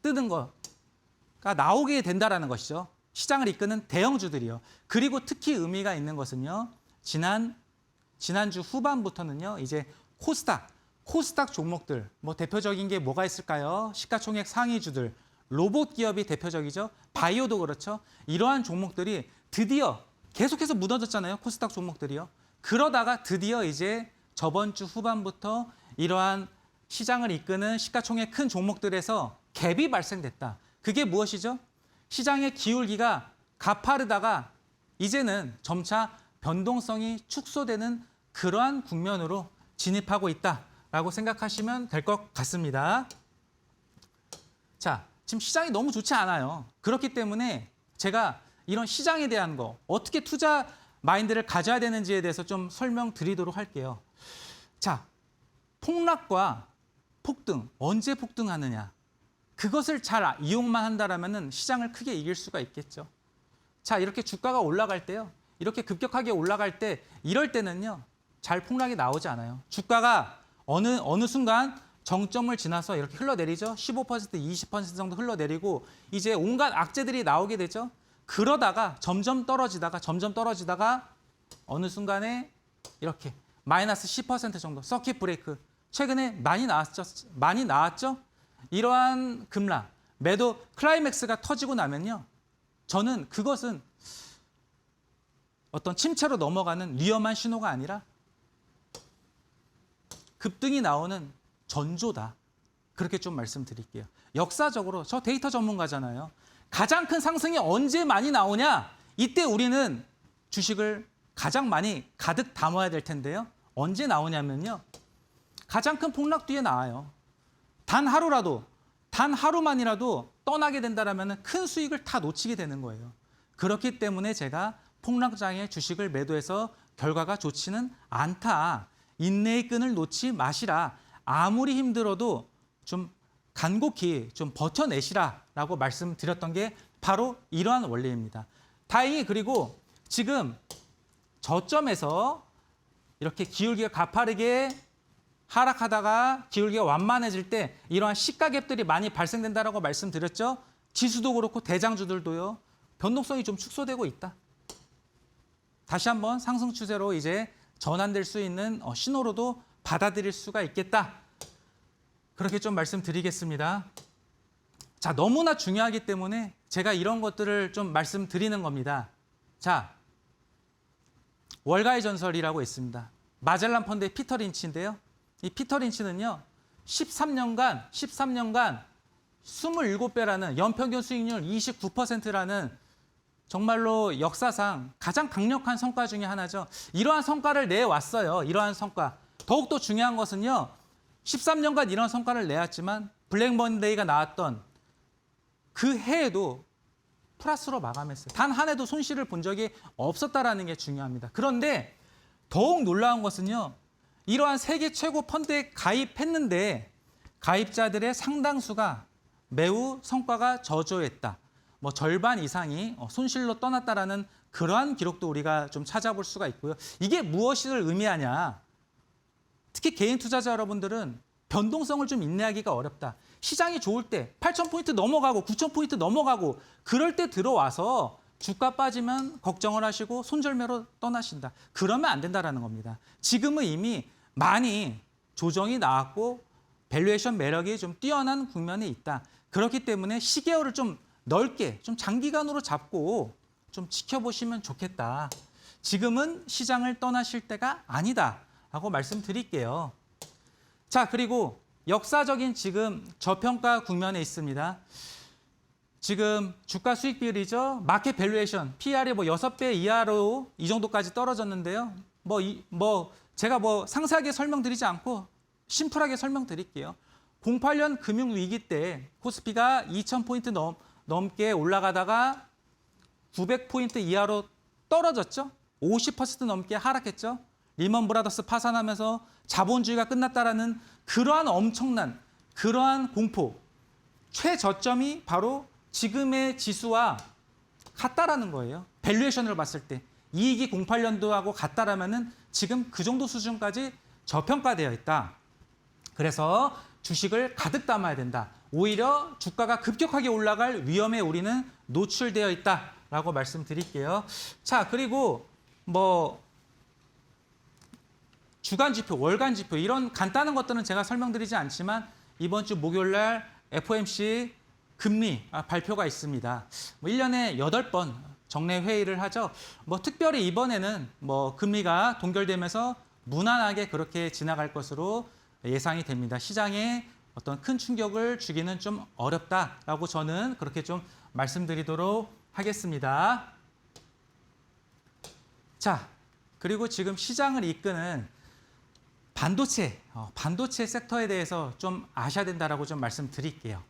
뜨는 거가 나오게 된다라는 것이죠. 시장을 이끄는 대형주들이요. 그리고 특히 의미가 있는 것은요. 지난주 후반부터는요. 이제 코스닥 종목들 뭐 대표적인 게 뭐가 있을까요? 시가총액 상위주들, 로봇 기업이 대표적이죠. 바이오도 그렇죠. 이러한 종목들이 드디어 계속해서 무너졌잖아요. 코스닥 종목들이요. 그러다가 드디어 이제 저번 주 후반부터 이러한 시장을 이끄는 시가총액 큰 종목들에서 갭이 발생됐다. 그게 무엇이죠? 시장의 기울기가 가파르다가 이제는 점차 변동성이 축소되는 그러한 국면으로 진입하고 있다라고 생각하시면 될 것 같습니다. 자, 지금 시장이 너무 좋지 않아요. 그렇기 때문에 제가 이런 시장에 대한 거 어떻게 투자 마인드를 가져야 되는지에 대해서 좀 설명드리도록 할게요. 자, 폭락과 폭등, 언제 폭등하느냐. 그것을 잘 이용만 한다라면 시장을 크게 이길 수가 있겠죠. 자, 이렇게 주가가 올라갈 때요. 이렇게 급격하게 올라갈 때 이럴 때는요. 잘 폭락이 나오지 않아요. 주가가 어느 순간 정점을 지나서 이렇게 흘러내리죠. 15%, 20% 정도 흘러내리고 이제 온갖 악재들이 나오게 되죠. 그러다가 점점 떨어지다가 어느 순간에 이렇게 마이너스 10% 정도 서킷 브레이크 최근에 많이 나왔죠. 이러한 급락, 매도 클라이맥스가 터지고 나면요. 저는 그것은 어떤 침체로 넘어가는 위험한 신호가 아니라 급등이 나오는 전조다. 그렇게 좀 말씀드릴게요. 역사적으로 저 데이터 전문가잖아요. 가장 큰 상승이 언제 많이 나오냐? 이때 우리는 주식을 가장 많이 가득 담아야 될 텐데요. 언제 나오냐면요. 가장 큰 폭락 뒤에 나와요. 단 하루만이라도 떠나게 된다면 큰 수익을 다 놓치게 되는 거예요. 그렇기 때문에 제가 폭락장에 주식을 매도해서 결과가 좋지는 않다. 인내의 끈을 놓지 마시라. 아무리 힘들어도 좀 간곡히 좀 버텨내시라라고 말씀드렸던 게 바로 이러한 원리입니다. 다행히 그리고 지금 저점에서 이렇게 기울기가 가파르게 하락하다가 기울기가 완만해질 때 이러한 시가갭들이 많이 발생된다라고 말씀드렸죠. 지수도 그렇고 대장주들도요. 변동성이 좀 축소되고 있다. 다시 한번 상승 추세로 이제 전환될 수 있는 신호로도 받아들일 수가 있겠다. 그렇게 좀 말씀드리겠습니다. 자, 너무나 중요하기 때문에 제가 이런 것들을 좀 말씀드리는 겁니다. 자, 월가의 전설이라고 있습니다. 마젤란 펀드의 피터 린치인데요. 이 피터 린치는요, 13년간 27배라는 연평균 수익률 29%라는 정말로 역사상 가장 강력한 성과 중에 하나죠. 이러한 성과를 내왔어요. 이러한 성과. 더욱더 중요한 것은요, 13년간 이런 성과를 내왔지만 블랙 먼데이가 나왔던 그 해에도 플러스로 마감했어요. 단 한 해도 손실을 본 적이 없었다라는 게 중요합니다. 그런데 더욱 놀라운 것은요, 이러한 세계 최고 펀드에 가입했는데 가입자들의 상당수가 매우 성과가 저조했다. 뭐 절반 이상이 손실로 떠났다라는 그러한 기록도 우리가 좀 찾아볼 수가 있고요. 이게 무엇을 의미하냐? 특히 개인 투자자 여러분들은 변동성을 좀 인내하기가 어렵다. 시장이 좋을 때 8,000포인트 넘어가고 9,000포인트 넘어가고 그럴 때 들어와서 주가 빠지면 걱정을 하시고 손절매로 떠나신다. 그러면 안 된다라는 겁니다. 지금은 이미 많이 조정이 나왔고 밸류에이션 매력이 좀 뛰어난 국면에 있다. 그렇기 때문에 시계열을 좀 넓게 좀 장기간으로 잡고 좀 지켜보시면 좋겠다. 지금은 시장을 떠나실 때가 아니다라고 말씀드릴게요. 자, 그리고 역사적인 지금 저평가 국면에 있습니다. 지금 주가 수익 비율이죠. 마켓 밸류에이션, PR이 뭐 6배 이하로 이 정도까지 떨어졌는데요. 제가 상세하게 설명드리지 않고 심플하게 설명드릴게요. 08년 금융위기 때 코스피가 2,000포인트 넘게 올라가다가 900포인트 이하로 떨어졌죠. 50% 넘게 하락했죠. 리먼 브라더스 파산하면서 자본주의가 끝났다라는 그러한 엄청난 그러한 공포, 최저점이 바로 지금의 지수와 같다라는 거예요. 밸류에이션으로 봤을 때 이익이 08년도하고 같다라면은 지금 그 정도 수준까지 저평가되어 있다. 그래서 주식을 가득 담아야 된다. 오히려 주가가 급격하게 올라갈 위험에 우리는 노출되어 있다라고 말씀드릴게요. 자, 그리고 주간 지표, 월간 지표 이런 간단한 것들은 제가 설명드리지 않지만 이번 주 목요일 날 FOMC 금리 발표가 있습니다. 1년에 8번 정례 회의를 하죠. 특별히 이번에는 금리가 동결되면서 무난하게 그렇게 지나갈 것으로 예상이 됩니다. 시장에 어떤 큰 충격을 주기는 좀 어렵다라고 저는 그렇게 좀 말씀드리도록 하겠습니다. 자, 그리고 지금 시장을 이끄는 반도체 섹터에 대해서 좀 아셔야 된다라고 좀 말씀드릴게요.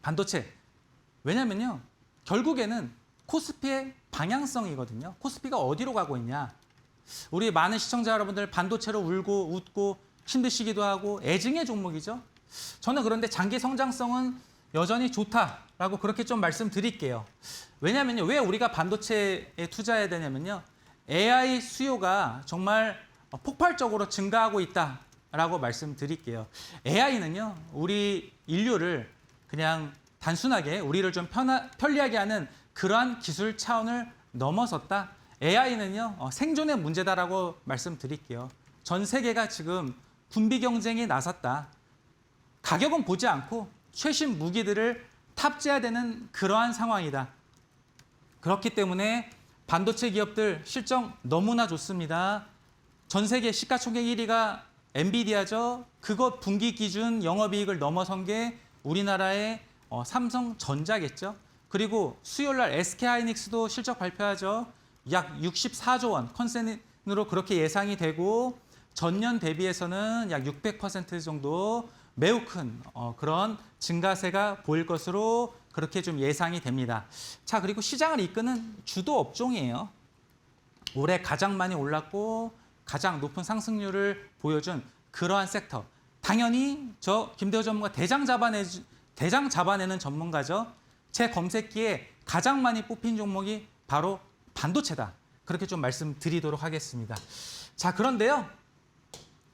반도체. 왜냐면요, 결국에는 코스피의 방향성이거든요. 코스피가 어디로 가고 있냐. 우리 많은 시청자 여러분들 반도체로 울고 웃고 힘드시기도 하고 애증의 종목이죠. 저는 그런데 장기 성장성은 여전히 좋다라고 그렇게 좀 말씀드릴게요. 왜냐면요, 왜 우리가 반도체에 투자해야 되냐면요, AI 수요가 정말 폭발적으로 증가하고 있다라고 말씀드릴게요. AI는요, 우리 인류를 그냥 단순하게 우리를 좀 편리하게 하는 그러한 기술 차원을 넘어섰다. AI는요, 생존의 문제다라고 말씀드릴게요. 전 세계가 지금 군비 경쟁에 나섰다. 가격은 보지 않고 최신 무기들을 탑재해야 되는 그러한 상황이다. 그렇기 때문에 반도체 기업들 실적 너무나 좋습니다. 전 세계 시가총액 1위가 엔비디아죠. 그것 분기 기준 영업이익을 넘어선 게 우리나라의 삼성전자겠죠. 그리고 수요일 날 SK하이닉스도 실적 발표하죠. 약 64조 원 컨센으로 그렇게 예상이 되고 전년 대비해서는 약 600% 정도 매우 큰 그런 증가세가 보일 것으로 그렇게 좀 예상이 됩니다. 자, 그리고 시장을 이끄는 주도 업종이에요. 올해 가장 많이 올랐고 가장 높은 상승률을 보여준 그러한 섹터. 당연히 저 김대호 전문가 대장 잡아내는 전문가죠. 제 검색기에 가장 많이 뽑힌 종목이 바로 반도체다. 그렇게 좀 말씀드리도록 하겠습니다. 자, 그런데요.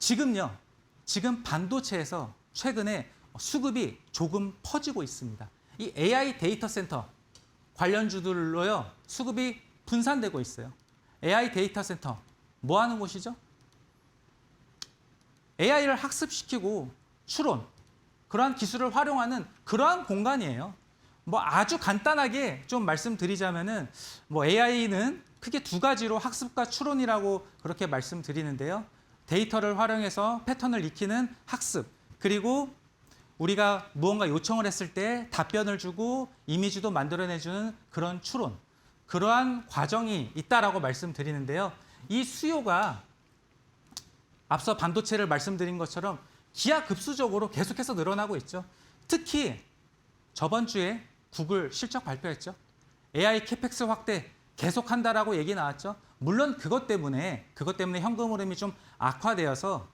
지금 반도체에서 최근에 수급이 조금 퍼지고 있습니다. 이 AI 데이터 센터 관련주들로요. 수급이 분산되고 있어요. AI 데이터 센터 뭐 하는 곳이죠? AI를 학습시키고 추론, 그러한 기술을 활용하는 그러한 공간이에요. 뭐 아주 간단하게 좀 말씀드리자면은 뭐 AI는 크게 두 가지로 학습과 추론이라고 그렇게 말씀드리는데요. 데이터를 활용해서 패턴을 익히는 학습, 그리고 우리가 무언가 요청을 했을 때 답변을 주고 이미지도 만들어내주는 그런 추론, 그러한 과정이 있다라고 말씀드리는데요. 이 수요가 앞서 반도체를 말씀드린 것처럼 기하급수적으로 계속해서 늘어나고 있죠. 특히 저번 주에 구글 실적 발표했죠. AI 캐펙스 확대 계속한다라고 얘기 나왔죠. 물론 그것 때문에 현금 흐름이 좀 악화되어서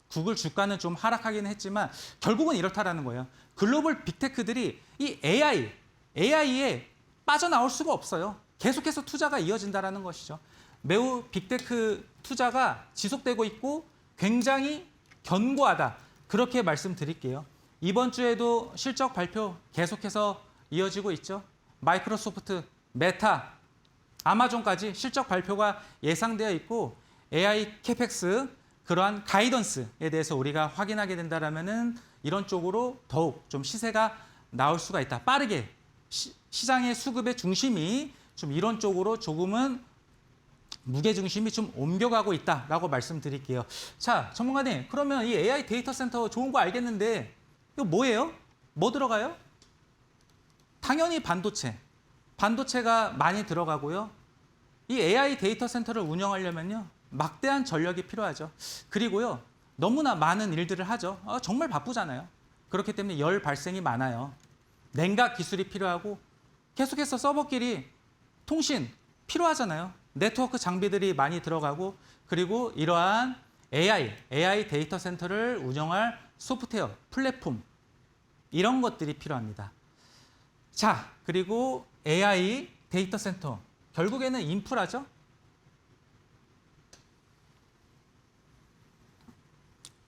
구글 주가는 좀 하락하기는 했지만 결국은 이렇다라는 거예요. 글로벌 빅테크들이 이 AI에 빠져나올 수가 없어요. 계속해서 투자가 이어진다라는 것이죠. 매우 빅테크 투자가 지속되고 있고 굉장히 견고하다. 그렇게 말씀드릴게요. 이번 주에도 실적 발표 계속해서 이어지고 있죠. 마이크로소프트, 메타, 아마존까지 실적 발표가 예상되어 있고 AI 캐펙스 그러한 가이던스에 대해서 우리가 확인하게 된다라면은 이런 쪽으로 더욱 좀 시세가 나올 수가 있다. 빠르게 시장의 수급의 중심이 좀 이런 쪽으로 조금은 무게 중심이 좀 옮겨가고 있다라고 말씀드릴게요. 자, 전문가님, 그러면 이 AI 데이터 센터 좋은 거 알겠는데 이거 뭐예요? 뭐 들어가요? 당연히 반도체가 많이 들어가고요. 이 AI 데이터 센터를 운영하려면요. 막대한 전력이 필요하죠. 그리고요. 너무나 많은 일들을 하죠. 정말 바쁘잖아요. 그렇기 때문에 열 발생이 많아요. 냉각 기술이 필요하고 계속해서 서버끼리 통신 필요하잖아요. 네트워크 장비들이 많이 들어가고 그리고 이러한 AI 데이터 센터를 운영할 소프트웨어, 플랫폼 이런 것들이 필요합니다. 자, 그리고 AI 데이터 센터 결국에는 인프라죠.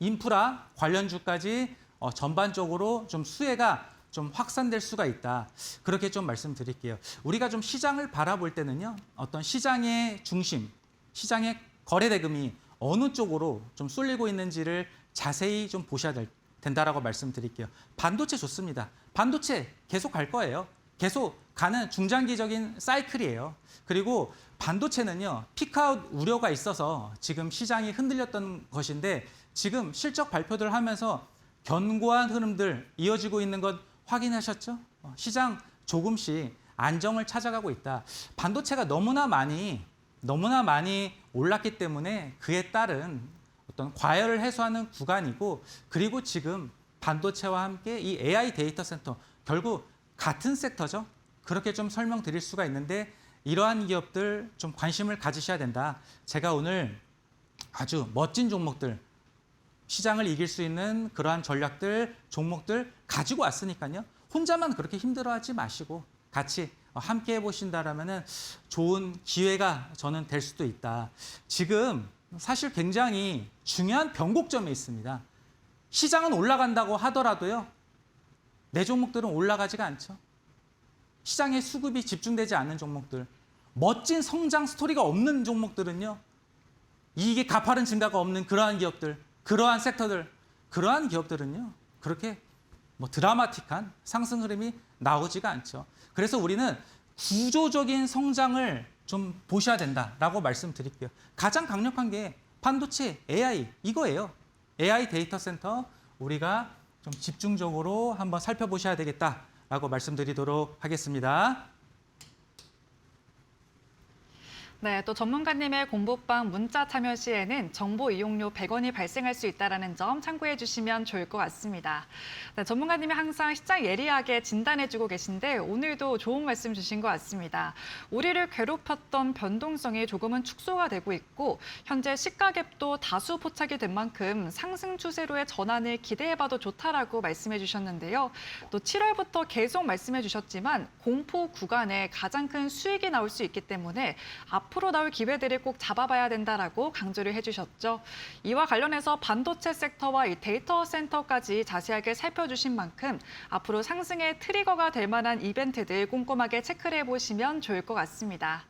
인프라 관련주까지 전반적으로 좀 수혜가 좀 확산될 수가 있다. 그렇게 좀 말씀드릴게요. 우리가 좀 시장을 바라볼 때는요. 어떤 시장의 중심, 시장의 거래 대금이 어느 쪽으로 좀 쏠리고 있는지를 자세히 좀 보셔야 된다라고 말씀드릴게요. 반도체 좋습니다. 반도체 계속 갈 거예요. 계속 가는 중장기적인 사이클이에요. 그리고 반도체는요. 피크아웃 우려가 있어서 지금 시장이 흔들렸던 것인데 지금 실적 발표들 하면서 견고한 흐름들 이어지고 있는 것 확인하셨죠? 시장 조금씩 안정을 찾아가고 있다. 반도체가 너무나 많이 올랐기 때문에 그에 따른 어떤 과열을 해소하는 구간이고 그리고 지금 반도체와 함께 이 AI 데이터 센터 결국 같은 섹터죠. 그렇게 좀 설명드릴 수가 있는데 이러한 기업들 좀 관심을 가지셔야 된다. 제가 오늘 아주 멋진 종목들 시장을 이길 수 있는 그러한 전략들, 종목들 가지고 왔으니까요. 혼자만 그렇게 힘들어하지 마시고 같이 함께 해보신다라면 좋은 기회가 저는 될 수도 있다. 지금 사실 굉장히 중요한 변곡점에 있습니다. 시장은 올라간다고 하더라도요. 내 종목들은 올라가지가 않죠. 시장에 수급이 집중되지 않는 종목들, 멋진 성장 스토리가 없는 종목들은요. 이익의 가파른 증가가 없는 그러한 기업들, 그러한 섹터들, 그러한 기업들은요. 그렇게 뭐 드라마틱한 상승 흐름이 나오지가 않죠. 그래서 우리는 구조적인 성장을 좀 보셔야 된다라고 말씀드릴게요. 가장 강력한 게 반도체, AI 이거예요. AI 데이터 센터 우리가 좀 집중적으로 한번 살펴보셔야 되겠다라고 말씀드리도록 하겠습니다. 네, 또 전문가님의 공부방 문자 참여 시에는 정보 이용료 100원이 발생할 수 있다는 점 참고해 주시면 좋을 것 같습니다. 네, 전문가님이 항상 시장 예리하게 진단해주고 계신데 오늘도 좋은 말씀 주신 것 같습니다. 우리를 괴롭혔던 변동성이 조금은 축소가 되고 있고 현재 시가갭도 다수 포착이 된 만큼 상승 추세로의 전환을 기대해봐도 좋다라고 말씀해 주셨는데요. 또 7월부터 계속 말씀해 주셨지만 공포 구간에 가장 큰 수익이 나올 수 있기 때문에 앞으로 나올 기회들을 꼭 잡아봐야 된다라고 강조를 해주셨죠. 이와 관련해서 반도체 섹터와 이 데이터 센터까지 자세하게 살펴주신 만큼 앞으로 상승의 트리거가 될 만한 이벤트들 꼼꼼하게 체크를 해보시면 좋을 것 같습니다.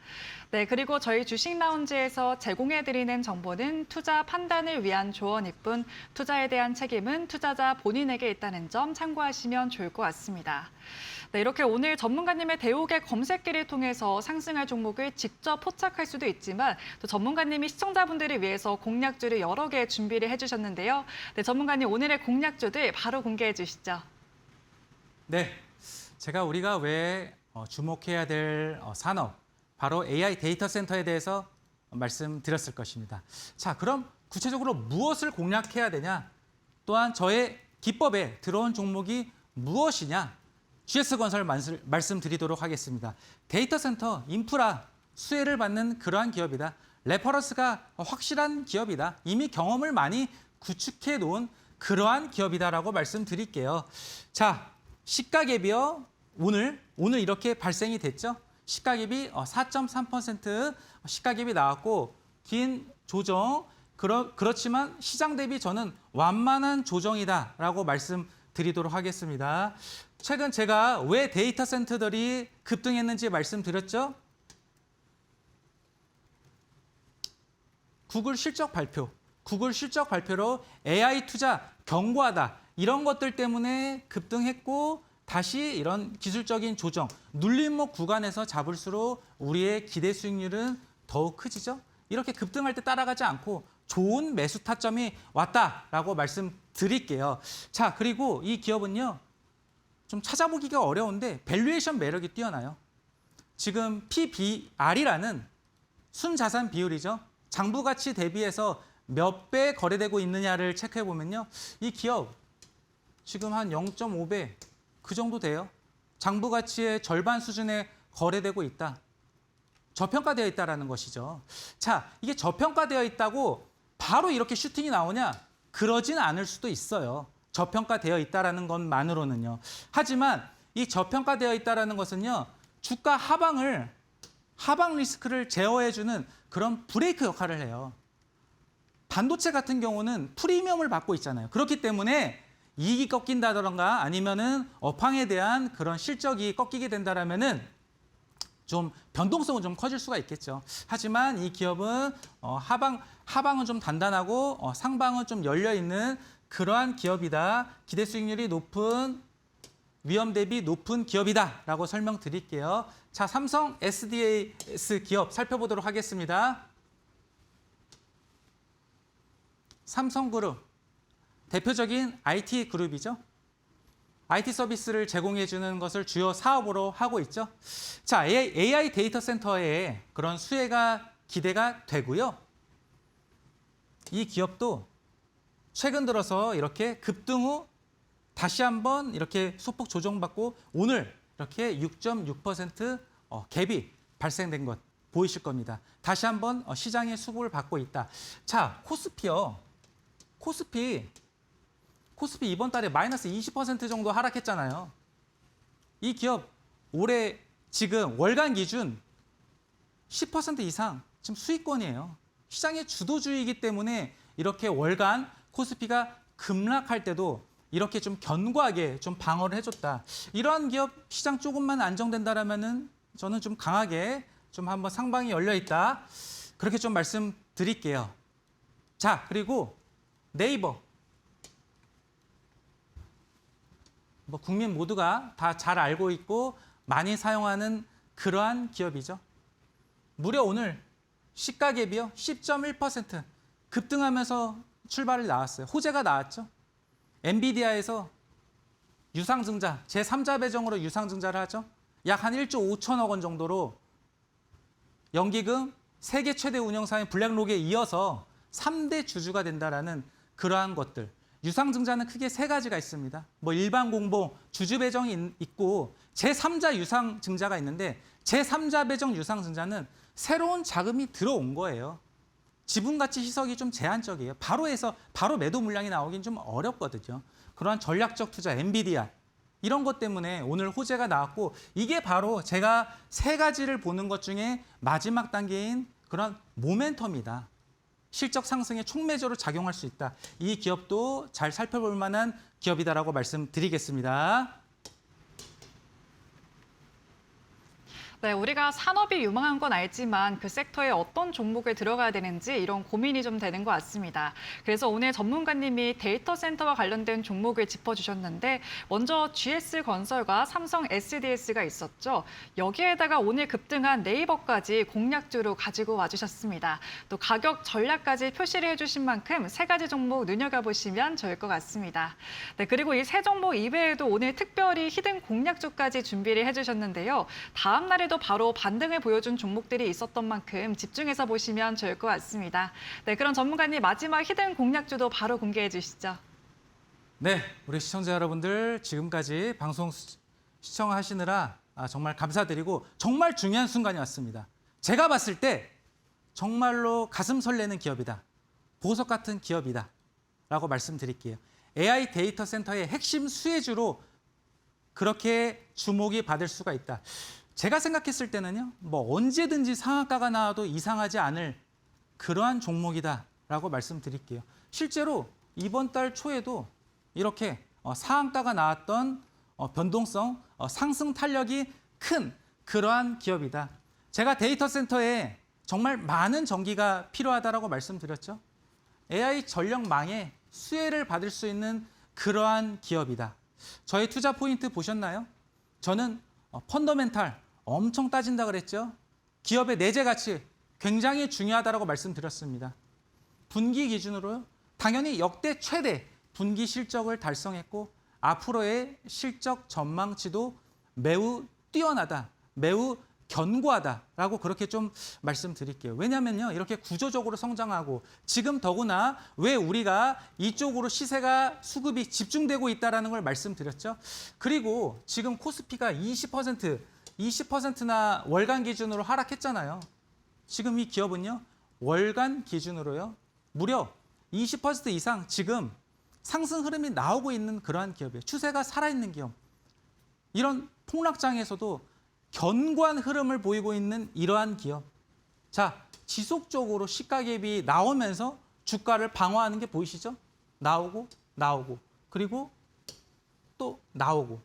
네, 그리고 저희 주식 라운지에서 제공해드리는 정보는 투자 판단을 위한 조언일 뿐 투자에 대한 책임은 투자자 본인에게 있다는 점 참고하시면 좋을 것 같습니다. 네, 이렇게 오늘 전문가님의 대옥의 검색기를 통해서 상승할 종목을 직접 포착할 수도 있지만 또 전문가님이 시청자분들을 위해서 공략주를 여러 개 준비를 해주셨는데요. 네, 전문가님 오늘의 공략주들 바로 공개해 주시죠. 네, 우리가 왜 주목해야 될 산업, 바로 AI 데이터 센터에 대해서 말씀드렸을 것입니다. 자, 그럼 구체적으로 무엇을 공략해야 되냐? 또한 저의 기법에 들어온 종목이 무엇이냐? GS건설 말씀드리도록 하겠습니다. 데이터 센터, 인프라, 수혜를 받는 그러한 기업이다. 레퍼런스가 확실한 기업이다. 이미 경험을 많이 구축해 놓은 그러한 기업이다라고 말씀드릴게요. 자, 시가갭이요. 오늘 이렇게 발생이 됐죠. 시가갭이 4.3% 시가갭이 나왔고 긴 조정, 그렇지만 시장 대비 저는 완만한 조정이다라고 말씀드리도록 하겠습니다. 최근 제가 왜 데이터 센터들이 급등했는지 말씀드렸죠? 구글 실적 발표로 AI 투자 견고하다. 이런 것들 때문에 급등했고 다시 이런 기술적인 조정, 눌림목 구간에서 잡을수록 우리의 기대 수익률은 더욱 커지죠. 이렇게 급등할 때 따라가지 않고 좋은 매수 타점이 왔다라고 말씀드릴게요. 자, 그리고 이 기업은요. 좀 찾아보기가 어려운데 밸류에이션 매력이 뛰어나요. 지금 PBR이라는 순자산 비율이죠. 장부 가치 대비해서 몇 배 거래되고 있느냐를 체크해 보면요. 이 기업 지금 한 0.5배 그 정도 돼요. 장부 가치의 절반 수준에 거래되고 있다. 저평가되어 있다는 것이죠. 자, 이게 저평가되어 있다고 바로 이렇게 슈팅이 나오냐? 그러진 않을 수도 있어요. 저평가되어 있다는 것만으로는요. 하지만 이 저평가되어 있다는 것은요. 주가 하방 리스크를 제어해주는 그런 브레이크 역할을 해요. 반도체 같은 경우는 프리미엄을 받고 있잖아요. 그렇기 때문에 이익이 꺾인다던가 아니면은 업황에 대한 그런 실적이 꺾이게 된다라면은 좀 변동성은 좀 커질 수가 있겠죠. 하지만 이 기업은 하방은 좀 단단하고 상방은 좀 열려 있는 그러한 기업이다. 기대 수익률이 높은 위험 대비 높은 기업이다라고 설명드릴게요. 자, 삼성 SDS 기업 살펴보도록 하겠습니다. 삼성그룹 대표적인 IT 그룹이죠. IT 서비스를 제공해 주는 것을 주요 사업으로 하고 있죠. 자, AI 데이터 센터에 그런 수혜가 기대가 되고요. 이 기업도 최근 들어서 이렇게 급등 후 다시 한번 이렇게 소폭 조정받고 오늘 이렇게 6.6% 갭이 발생된 것 보이실 겁니다. 다시 한번 시장의 수급을 받고 있다. 자, 코스피 이번 달에 마이너스 20% 정도 하락했잖아요. 이 기업 올해 지금 월간 기준 10% 이상 지금 수익권이에요. 시장의 주도주의이기 때문에 이렇게 월간 코스피가 급락할 때도 이렇게 좀 견고하게 좀 방어를 해줬다. 이러한 기업 시장 조금만 안정된다라면은 저는 좀 강하게 좀 한번 상방이 열려 있다. 그렇게 좀 말씀드릴게요. 자, 그리고 네이버. 뭐 국민 모두가 다 잘 알고 있고 많이 사용하는 그러한 기업이죠. 무려 오늘 시가갭이요 10.1% 급등하면서 출발을 나왔어요. 호재가 나왔죠. 엔비디아에서 유상증자, 제3자 배정으로 유상증자를 하죠. 약 한 1조 5천억 원 정도로 연기금 세계 최대 운영사인 블랙록에 이어서 3대 주주가 된다라는 그러한 것들. 유상증자는 크게 세 가지가 있습니다. 뭐 일반 공모, 주주 배정이 있고 제3자 유상증자가 있는데 제3자 배정 유상증자는 새로운 자금이 들어온 거예요. 지분가치 희석이 좀 제한적이에요. 바로 매도 물량이 나오긴 좀 어렵거든요. 그러한 전략적 투자, 엔비디아, 이런 것 때문에 오늘 호재가 나왔고 이게 바로 제가 세 가지를 보는 것 중에 마지막 단계인 그런 모멘텀이다. 실적 상승의 촉매제로 작용할 수 있다. 이 기업도 잘 살펴볼 만한 기업이다라고 말씀드리겠습니다. 네, 우리가 산업이 유망한 건 알지만 그 섹터에 어떤 종목에 들어가야 되는지 이런 고민이 좀 되는 것 같습니다. 그래서 오늘 전문가님이 데이터 센터와 관련된 종목을 짚어주셨는데 먼저 GS건설과 삼성 SDS가 있었죠. 여기에다가 오늘 급등한 네이버까지 공략주로 가지고 와주셨습니다. 또 가격 전략까지 표시를 해주신 만큼 세 가지 종목 눈여겨보시면 좋을 것 같습니다. 네, 그리고 이 세 종목 이외에도 오늘 특별히 히든 공략주까지 준비를 해주셨는데요. 다음 날에 도 바로 반등을 보여준 종목들이 있었던 만큼 집중해서 보시면 좋을 것 같습니다. 네, 그럼 전문가님 마지막 히든 공략주도 바로 공개해 주시죠. 네, 우리 시청자 여러분들 지금까지 방송 시청하시느라 정말 감사드리고 정말 중요한 순간이 왔습니다. 제가 봤을 때 정말로 가슴 설레는 기업이다. 보석 같은 기업이다. 라고 말씀드릴게요. AI 데이터 센터의 핵심 수혜주로 그렇게 주목이 받을 수가 있다. 제가 생각했을 때는요, 뭐 언제든지 상한가가 나와도 이상하지 않을 그러한 종목이다라고 말씀드릴게요. 실제로 이번 달 초에도 이렇게 상한가가 나왔던 변동성, 상승 탄력이 큰 그러한 기업이다. 제가 데이터 센터에 정말 많은 전기가 필요하다라고 말씀드렸죠. AI 전력망에 수혜를 받을 수 있는 그러한 기업이다. 저희 투자 포인트 보셨나요? 저는 펀더멘탈 엄청 따진다 그랬죠. 기업의 내재 가치 굉장히 중요하다라고 말씀드렸습니다. 분기 기준으로요. 당연히 역대 최대 분기 실적을 달성했고 앞으로의 실적 전망치도 매우 뛰어나다, 매우 견고하다라고 그렇게 좀 말씀드릴게요. 왜냐하면요. 이렇게 구조적으로 성장하고 지금 더구나 왜 우리가 이쪽으로 시세가 수급이 집중되고 있다는 걸 말씀드렸죠. 그리고 지금 코스피가 20%나 월간 기준으로 하락했잖아요. 지금 이 기업은요. 월간 기준으로요. 무려 20% 이상 지금 상승 흐름이 나오고 있는 그러한 기업이에요. 추세가 살아있는 기업. 이런 폭락장에서도 견고한 흐름을 보이고 있는 이러한 기업. 자, 지속적으로 시가갭이 나오면서 주가를 방어하는 게 보이시죠? 나오고 그리고 또 나오고.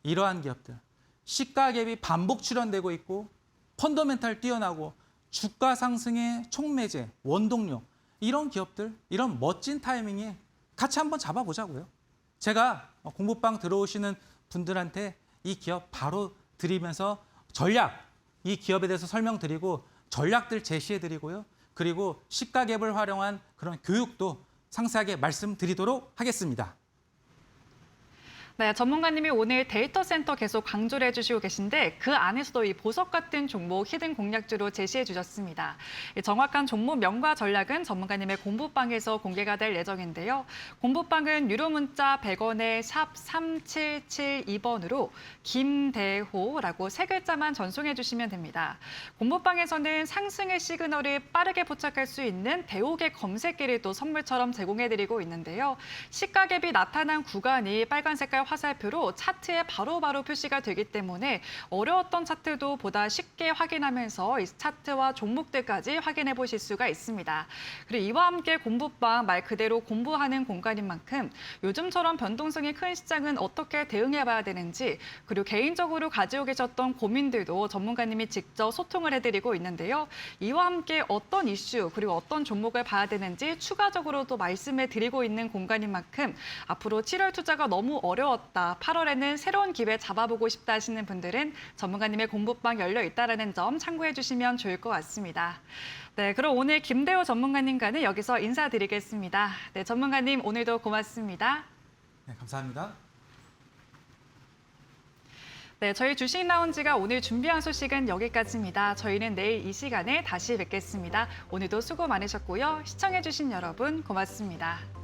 이러한 기업들. 시가갭이 반복 출현되고 있고 펀더멘탈 뛰어나고 주가 상승의 촉매제, 원동력 이런 기업들, 이런 멋진 타이밍에 같이 한번 잡아보자고요. 제가 공부방 들어오시는 분들한테 이 기업 바로 드리면서 전략, 이 기업에 대해서 설명드리고 전략들 제시해드리고요. 그리고 시가갭을 활용한 그런 교육도 상세하게 말씀드리도록 하겠습니다. 네, 전문가님이 오늘 데이터 센터 계속 강조를 해주시고 계신데 그 안에서도 이 보석 같은 종목 히든 공략주로 제시해 주셨습니다. 정확한 종목명과 전략은 전문가님의 공부방에서 공개가 될 예정인데요. 공부방은 유료 문자 100원에 샵 3772번으로 김대호라고 세 글자만 전송해 주시면 됩니다. 공부방에서는 상승의 시그널을 빠르게 포착할 수 있는 대옥의 검색기를 또 선물처럼 제공해 드리고 있는데요. 시가갭이 나타난 구간이 빨간 색깔 화살표로 차트에 바로바로 표시가 되기 때문에 어려웠던 차트도 보다 쉽게 확인하면서 이 차트와 종목들까지 확인해 보실 수가 있습니다. 그리고 이와 함께 공부방 말 그대로 공부하는 공간인 만큼 요즘처럼 변동성이 큰 시장은 어떻게 대응해 봐야 되는지 그리고 개인적으로 가지고 계셨던 고민들도 전문가님이 직접 소통을 해드리고 있는데요. 이와 함께 어떤 이슈 그리고 어떤 종목을 봐야 되는지 추가적으로 또 말씀해 드리고 있는 공간인 만큼 앞으로 7월 투자가 너무 어려웠다. 8월에는 새로운 기회 잡아보고 싶다 하시는 분들은 전문가님의 공부방 열려 있다는 점 참고해 주시면 좋을 것 같습니다. 네, 그럼 오늘 김대호 전문가님과는 여기서 인사드리겠습니다. 네, 전문가님 오늘도 고맙습니다. 네, 감사합니다. 네, 저희 주식 라운지가 오늘 준비한 소식은 여기까지입니다. 저희는 내일 이 시간에 다시 뵙겠습니다. 오늘도 수고 많으셨고요. 시청해 주신 여러분 고맙습니다.